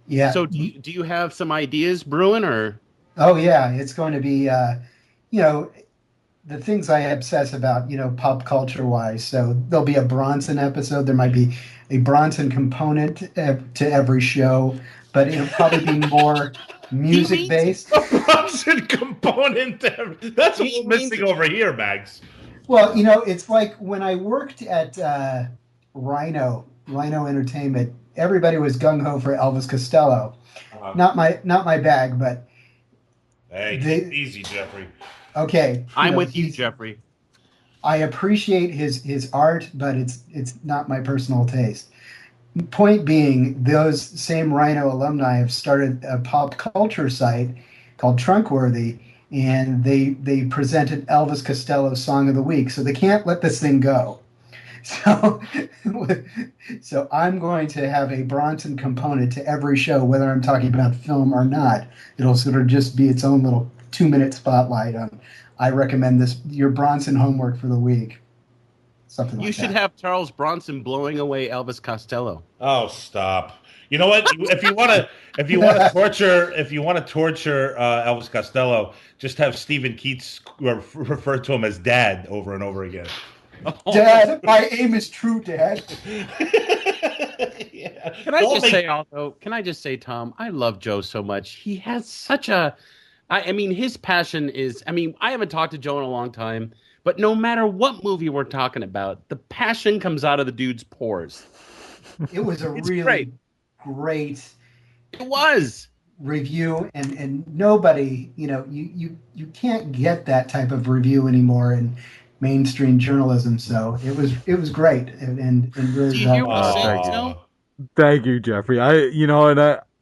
Yeah. So do you have some ideas brewing, or? Oh, yeah. It's going to be, the things I obsess about, pop culture-wise. So there'll be a Bronson episode. There might be a Bronson component to every show, but it'll probably be more music-based. A Bronson component. That's what's missing over here, Max. Well, it's like when I worked at Rhino Entertainment, everybody was gung-ho for Elvis Costello. Uh-huh. Not my bag, but... Hey, keep easy, Jeffrey. Okay. I'm with you, Jeffrey. I appreciate his art, but it's not my personal taste. Point being, those same Rhino alumni have started a pop culture site called Trunkworthy, and they presented Elvis Costello's Song of the Week, so they can't let this thing go. So I'm going to have a Bronson component to every show, whether I'm talking about film or not. It'll sort of just be its own little 2-minute spotlight on, I recommend this, your Bronson homework for the week. Something like that. You should have Charles Bronson blowing away Elvis Costello. Oh, stop. You know what? If you want to torture Elvis Costello, just have Stephen Keats refer to him as Dad over and over again. Dad, my aim is true, Dad. Yeah. Can I just say, Tom, I love Joe so much. He has such a... I mean, his passion is... I haven't talked to Joe in a long time, but no matter what movie we're talking about, the passion comes out of the dude's pores. It was a really great... It was! Review, and nobody, you can't get that type of review anymore in mainstream journalism, so it was great and really... Do you hear what he said, Joe? Thank you, Jeffrey.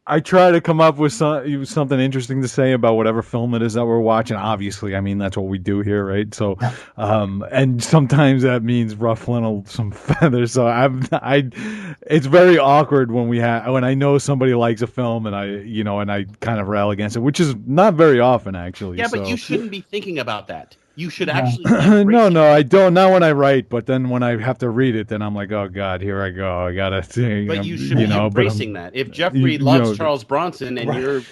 I try to come up with something interesting to say about whatever film it is that we're watching. Obviously, that's what we do here, right? So, and sometimes that means ruffling some feathers. So it's very awkward when I know somebody likes a film and I kind of rail against it, which is not very often actually. Yeah, but you shouldn't be thinking about that. You should actually No, I don't. Not when I write, but then when I have to read it, then I'm like, oh God, here I go. I gotta think. But you should be embracing that. If Jeffrey loves Charles Bronson and you're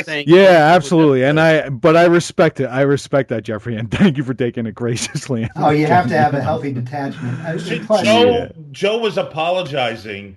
saying, yeah, absolutely, but I respect it. I respect that, Jeffrey, and thank you for taking it graciously. Oh, you have to have a healthy detachment. Joe was apologizing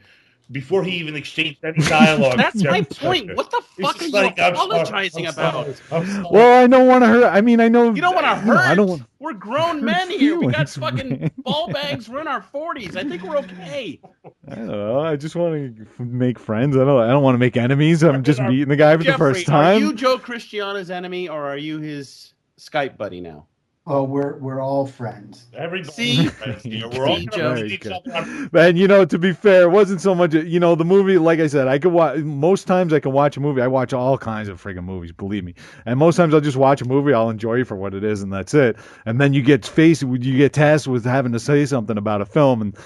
before he even exchanged any dialogue. That's my point. What the fuck are you apologizing about? Well, I don't want to hurt. I mean, I know you don't want to hurt. I don't want. We're grown men here. We got fucking ball bags. We're in our 40s. I think we're okay. I don't know. I just want to make friends. I don't want to make enemies. I'm just meeting the guy for the first time. Are you Joe Cristiano's enemy or are you his Skype buddy now? Oh, we're all friends. Everybody's friends here. We're all gonna meet each other. And to be fair, it wasn't so much. The movie. Like I said, I could watch. Most times I can watch a movie. I watch all kinds of friggin' movies. Believe me. And most times I'll just watch a movie. I'll enjoy it for what it is, and that's it. And then you get tasked with having to say something about a film, and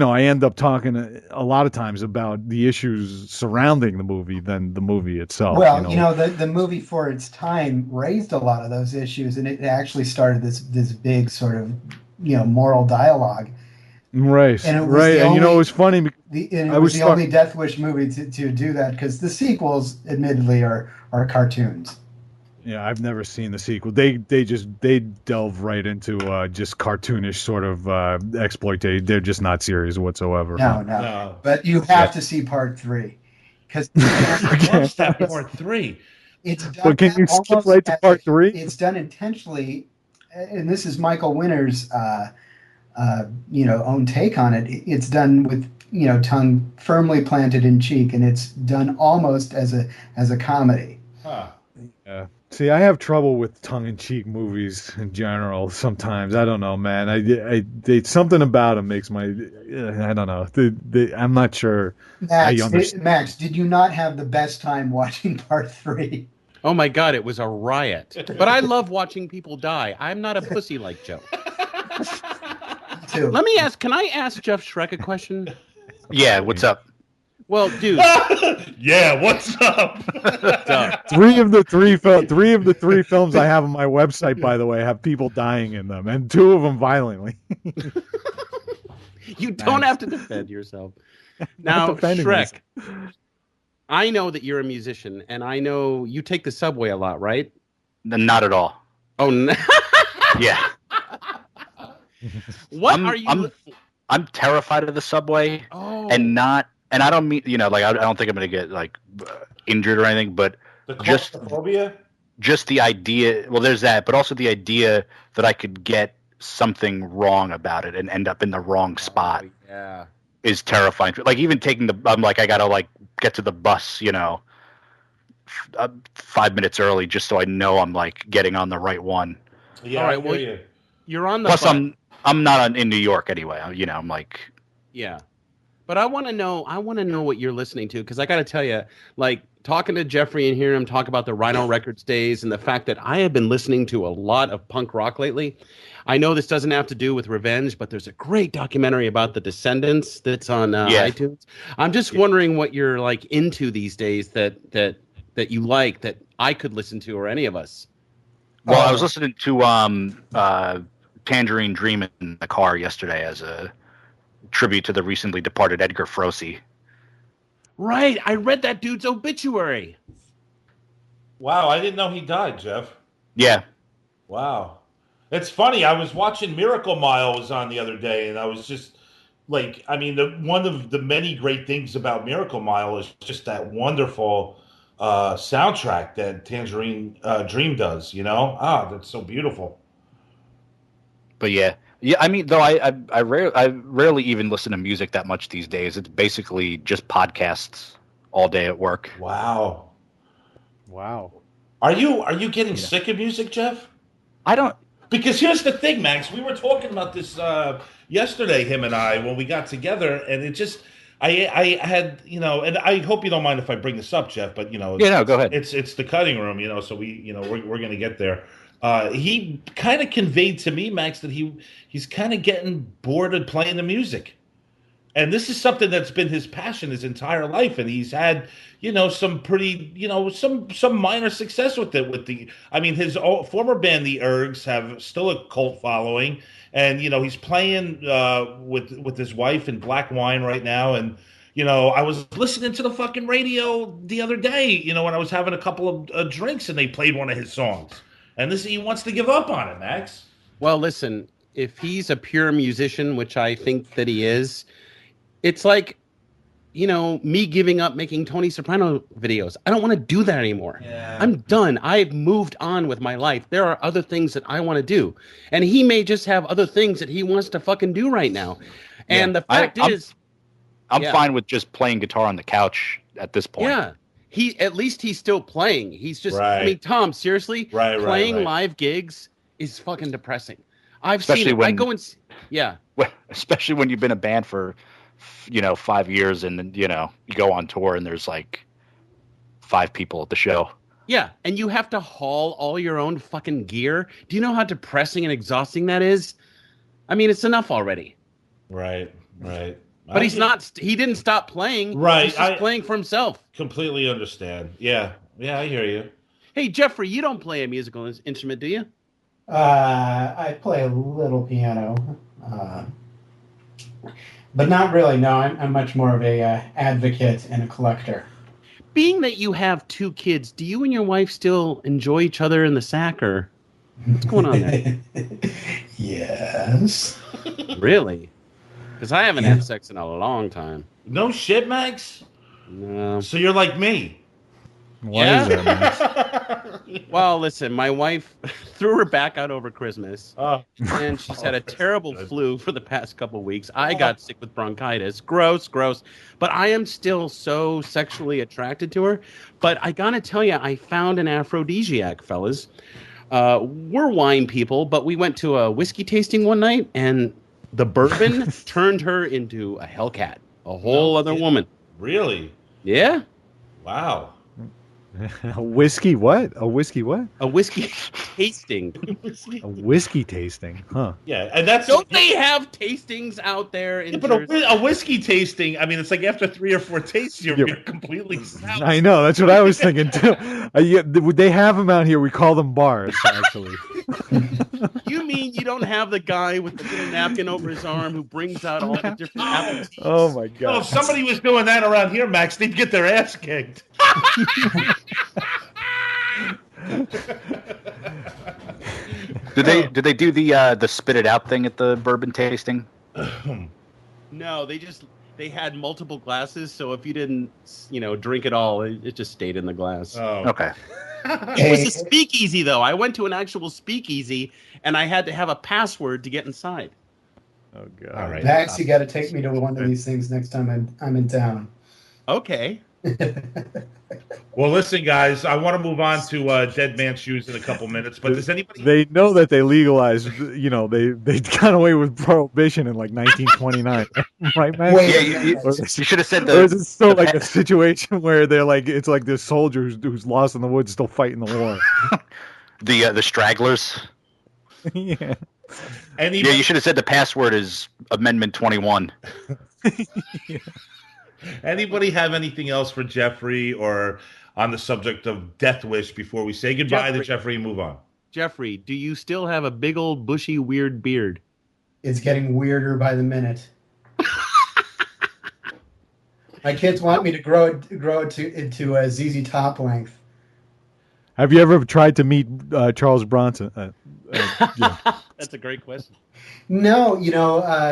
I end up talking a lot of times about the issues surrounding the movie than the movie itself. Well, the movie for its time raised a lot of those issues, and it actually started this big sort of moral dialogue. Right, and it was funny because it was the only Death Wish movie to do that, because the sequels admittedly are cartoons. Yeah, I've never seen the sequel. They delve right into just cartoonish sort of exploitation. They're just not serious whatsoever. No. But you have to see part 3 because part 3. It's done. But can you skip right to part 3? It's done intentionally, and this is Michael Winner's own take on it. It's done with tongue firmly planted in cheek, and it's done almost as a comedy. Huh. Yeah. See, I have trouble with tongue-in-cheek movies in general. Sometimes I don't know, man. I something about them makes my I don't know. I'm not sure. Max, did you not have the best time watching part 3? Oh my God, it was a riot. But I love watching people die. I'm not a pussy like Joe. Too. Can I ask Jeff Shrek a question? Yeah, what's up? Well, dude. Yeah, what's up? Three of the three films I have on my website, by the way, have people dying in them, and 2 of them violently. You don't have to defend yourself. Now, Shrek, I know that you're a musician, and I know you take the subway a lot, right? Not at all. Oh, no. Yeah. I'm terrified of the subway, and I don't mean I don't think I'm gonna get injured or anything, but just the idea. Well, there's that, but also the idea that I could get something wrong about it and end up in the wrong spot. Yeah, is terrifying. Like even taking I'm like I gotta get to the bus, 5 minutes early just so I know I'm getting on the right one. Yeah, all right. Well, you're on the. Plus, I'm not in New York anyway. I'm Yeah, but I want to know what you're listening to, because I got to tell you, talking to Jeffrey and hearing him talk about the Rhino Records days and the fact that I have been listening to a lot of punk rock lately. I know this doesn't have to do with revenge, but there's a great documentary about the Descendants that's on iTunes. I'm just wondering what you're into these days that you like that I could listen to, or any of us. Well, I was listening to Tangerine Dream in the car yesterday as a tribute to the recently departed Edgar Froese. Right, I read that dude's obituary. Wow, I didn't know he died, Jeff. Yeah. Wow. It's funny, I was watching Miracle Mile was on the other day, and I was just one of the many great things about Miracle Mile is just that wonderful soundtrack that Tangerine Dream does, that's so beautiful. But yeah, I mean, though I rarely even listen to music that much these days. It's basically just podcasts all day at work. Wow. Are you getting sick of music, Jeff? I don't. Because here's the thing, Max. We were talking about this yesterday, him and I, when we got together, and it just I had and I hope you don't mind if I bring this up, Jeff. But no, go ahead. It's the cutting room, so we we're gonna get there. He kind of conveyed to me, Max, that he's kind of getting bored of playing the music. And this is something that's been his passion his entire life, and he's had, some pretty, some minor success with it. I mean, his former band, the Ergs, have still a cult following, and he's playing with his wife in Black Wine right now, and I was listening to the fucking radio the other day, when I was having a couple of drinks, and they played one of his songs, and he wants to give up on it, Max. Well, listen, if he's a pure musician, which I think that he is. It's like, me giving up making Tony Soprano videos. I don't want to do that anymore. Yeah. I'm done. I've moved on with my life. There are other things that I want to do. And he may just have other things that he wants to fucking do right now. And the fact is... I'm fine with just playing guitar on the couch at this point. Yeah. At least he's still playing. He's just... Right. I mean, Tom, seriously? Playing live gigs is fucking depressing. I've seen it. I go and... Yeah. Especially when you've been a band for... 5 years, and then you go on tour and there's like 5 people at the show. Yeah, and you have to haul all your own fucking gear. Do you know how depressing and exhausting that is? I mean, it's enough already. Right. But he didn't stop playing. Right. He's just playing for himself. Completely understand. Yeah, I hear you. Hey, Jeffrey, you don't play a musical instrument, do you? I play a little piano. But not really, no. I'm much more of a advocate and a collector. Being that you have 2 kids, do you and your wife still enjoy each other in the sack, or what's going on there? Yes. Really? Because I haven't had sex in a long time. No shit, Max? No. So you're like me. Why is that, Max? Well, listen, my wife threw her back out over Christmas, and she's had a terrible flu for the past couple of weeks. I got sick with bronchitis. Gross. But I am still so sexually attracted to her. But I gotta tell you, I found an aphrodisiac, fellas. We're wine people, but we went to a whiskey tasting one night, and the bourbon turned her into a hellcat, a whole other woman. Really? Yeah. Wow. A whiskey what? A whiskey what? A whiskey tasting. A whiskey tasting, huh? Yeah, and that's... Don't they have tastings out there in but Jersey? a whiskey tasting, I mean, it's like after 3 or 4 tastes, you're completely sound. I know, that's what I was thinking too. They have them out here. We call them bars, actually. You mean you don't have the guy with the little napkin over his arm who brings out all the different apple teas? Oh my god! Well, if somebody was doing that around here, Max, they'd get their ass kicked. Did they do the spit it out thing at the bourbon tasting? No, they had multiple glasses, so if you didn't, drink it all, it just stayed in the glass. Oh, okay. It was a speakeasy, though. I went to an actual speakeasy, and I had to have a password to get inside. Oh god! All right, Max, you got to take me to one of these things next time I'm in town. Okay. Well, listen, guys, I want to move on to Dead Man's Shoes in a couple minutes, but does anybody... They know that they legalized, they got away with prohibition in like 1929, right, man? Wait, you should have said Or is it still like a situation where they're like, it's like this soldier who's lost in the woods still fighting the war? the stragglers. Yeah. You should have said the password is Amendment 21. Yeah. Anybody have anything else for Jeffrey or on the subject of Death Wish before we say goodbye to Jeffrey and move on? Jeffrey, do you still have a big old bushy weird beard? It's getting weirder by the minute. My kids want me to grow it into a ZZ Top length. Have you ever tried to meet Charles Bronson? Yeah. That's a great question. No,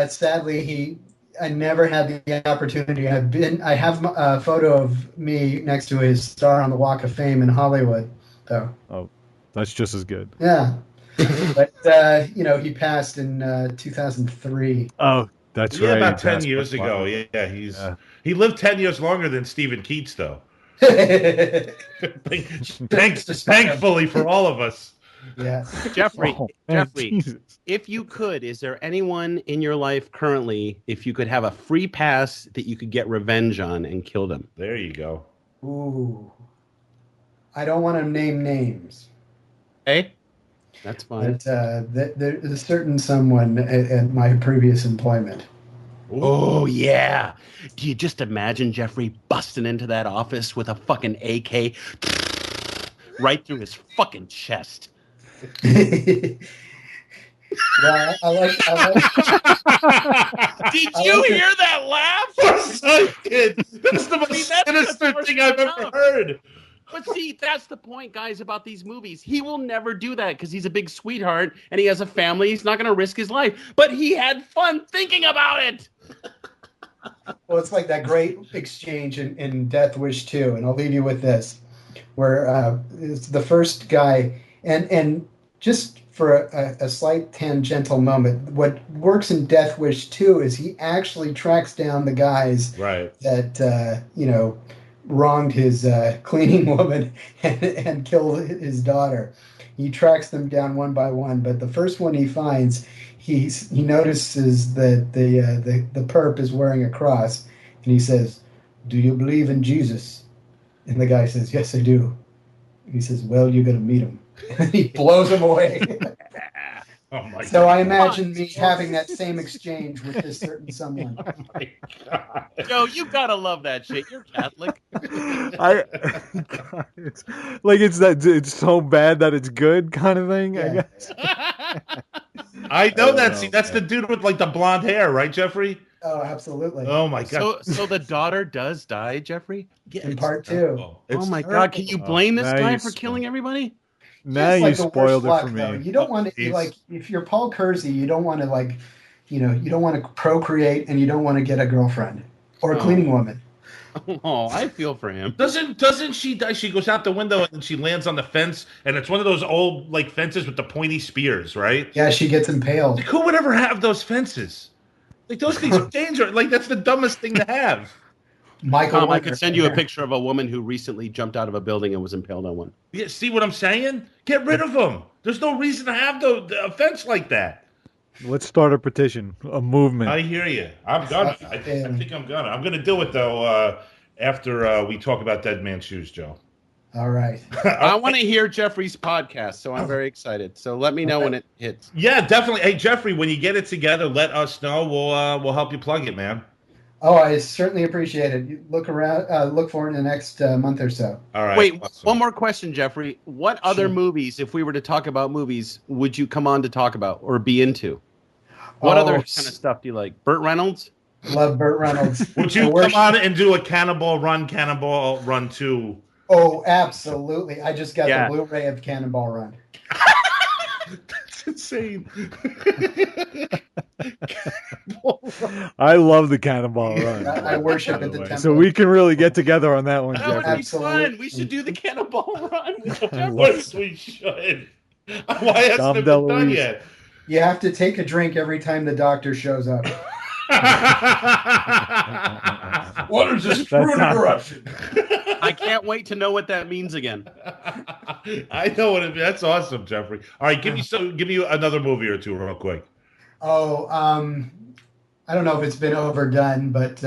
sadly I never had the opportunity. I have a photo of me next to his star on the Walk of Fame in Hollywood, though. Oh, that's just as good. Yeah. But, he passed in 2003. Oh, that's right. About 10 years ago. Yeah, he lived 10 years longer than Stephen Keats, though. Thankfully for all of us. Yes. Jeffrey, Jesus. If you could, is there anyone in your life currently, if you could have a free pass that you could get revenge on and kill them? There you go. Ooh. I don't want to name names. Hey, that's fine. But there's a certain someone at my previous employment. Oh, yeah. Do you just imagine Jeffrey busting into that office with a fucking AK right through his fucking chest? Well, I like. Did I you like hear that laugh? Of course I did. That's the most that's sinister thing I've ever heard. But see, that's the point, guys, about these movies. He will never do that because he's a big sweetheart and he has a family. He's not going to risk his life. But he had fun thinking about it. Well, it's like that great exchange in Death Wish 2, and I'll leave you with this, where it's the first guy, and just for a slight tangential moment, what works in Death Wish 2 is he actually tracks down the guys that wronged his cleaning woman and killed his daughter. He tracks them down one by one, but the first one he finds, he notices that the perp is wearing a cross, and he says, "Do you believe in Jesus?" And the guy says, "Yes, I do." He says, "Well, you're going to meet him." And he blows him away. Oh my So God. I imagine me having that same exchange with this certain someone. Oh my God. Joe, you gotta love that shit. You're Catholic. God, it's so bad that it's good kind of thing. I Yeah. guess. I know don't that. know, See, that's man. the dude with like the blonde hair, right, Jeffrey? Oh, absolutely. Oh my God. So the daughter does die, Jeffrey? In part 2. Oh. Oh my God! Can you blame this now guy you for sp- killing everybody? Now Just you like the worst spoiled it luck, for me. though. You don't want to Jeez. like if you're Paul Kersey, you don't want to you don't want to procreate, and you don't want to get a girlfriend or a cleaning woman. Oh, I feel for him. Doesn't she die? She goes out the window and she lands on the fence, and it's one of those old like fences with the pointy spears, right? Yeah, she gets impaled. Like, who would ever have those fences? Like those things are dangerous. Like that's the dumbest thing to have. Michael Tom, I Winter. could send you a picture of a woman who recently jumped out of a building and was impaled on one. Yeah, see what I'm saying? Get rid of them. There's no reason to have a fence like that. Let's start a petition, a movement. I hear you. I'm gonna. I think I'm gonna. I'm gonna do it though. After we talk about Dead Man's Shoes, Joe. All right. I want to hear Jeffrey's podcast, so I'm very excited. So let me know when it hits. Yeah, definitely. Hey, Jeffrey, when you get it together, let us know. We'll help you plug it, man. Oh, I certainly appreciate it. You look for it in the next month or so. All right. Wait, awesome. one more question, Jeffrey. What other movies, if we were to talk about movies, would you come on to talk about or be into? What other kind of stuff do you like? Burt Reynolds? Love Burt Reynolds. Would you come on and do a Cannonball Run 2? Oh, absolutely. I just got Yeah. the Blu-ray of Cannonball Run. That's insane. I love the Cannonball Run. I worship by at the way. temple. So we can really get together on that one, That would Jeffrey. be Absolutely. fun. We should do the Cannonball Run. Of course we should. Why hasn't Dom it been done DeLuise. yet? You have to take a drink every time the doctor shows up. What is this That's fruit not- interruption? I can't wait to know what that means again. I know what it means. That's awesome, Jeffrey. All right, give me another movie or two real quick. Oh, I don't know if it's been overdone, but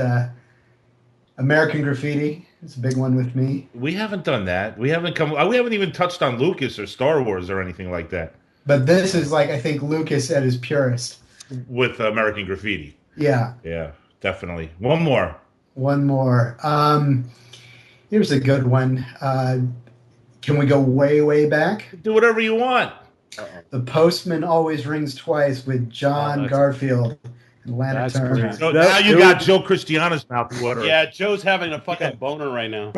American Graffiti is a big one with me. We haven't done that. We haven't even touched on Lucas or Star Wars or anything like that But this is like, I think, Lucas at his purest. with American Graffiti. Yeah. Yeah, definitely. One more. One more. Here's a good one. Can we go way, way back? Do whatever you want. The Postman Always Rings Twice with John that's- Garfield and Lana that's Turner. great. So That- now you it got would- Joe Christiana's mouth water. Yeah, Joe's having a fucking boner right now.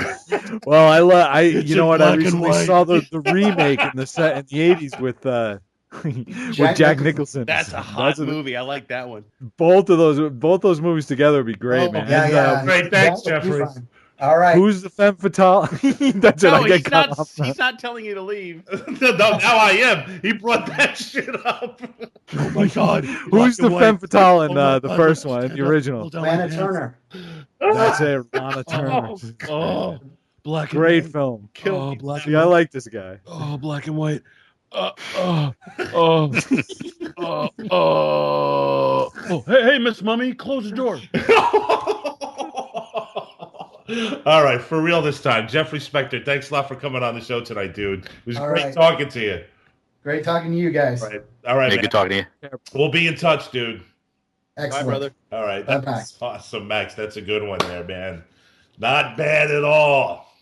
Well, you know what? I black and recently white. saw the remake in the '80s with with Jack Nicholson. That's a hot That's movie. I like that one. Both those movies together would be great, Oh, man. Yeah, And, yeah. Great, thanks, That would be Jeffrey. fun. All right. Who's the femme fatale? That's it. No, I get cut off. he's not telling you to leave. No, now I am. He brought that shit up. Oh my God. Who's the femme fatale in the first one, the original? Lana Turner. That's it, Lana Turner. Oh, black and Great white. film. Oh, black See, I like this guy. Oh, black and white. Oh, hey, Miss Mummy, close the door. All right, for real this time. Jeffrey Spector, thanks a lot for coming on the show tonight, dude. It was All great right. talking to you. Great talking to you guys. All right, Hey, man. good talking to you. We'll be in touch, dude. Excellent. Bye, brother. All right, Bye, that's awesome, Max. That's a good one there, man. Not bad at all.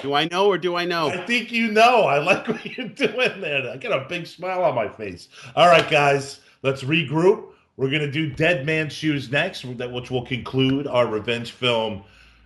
Do I know or do I know? I think you know. I like what you're doing there. I got a big smile on my face. All right, guys, let's regroup. We're going to do Dead Man's Shoes next, which will conclude our revenge film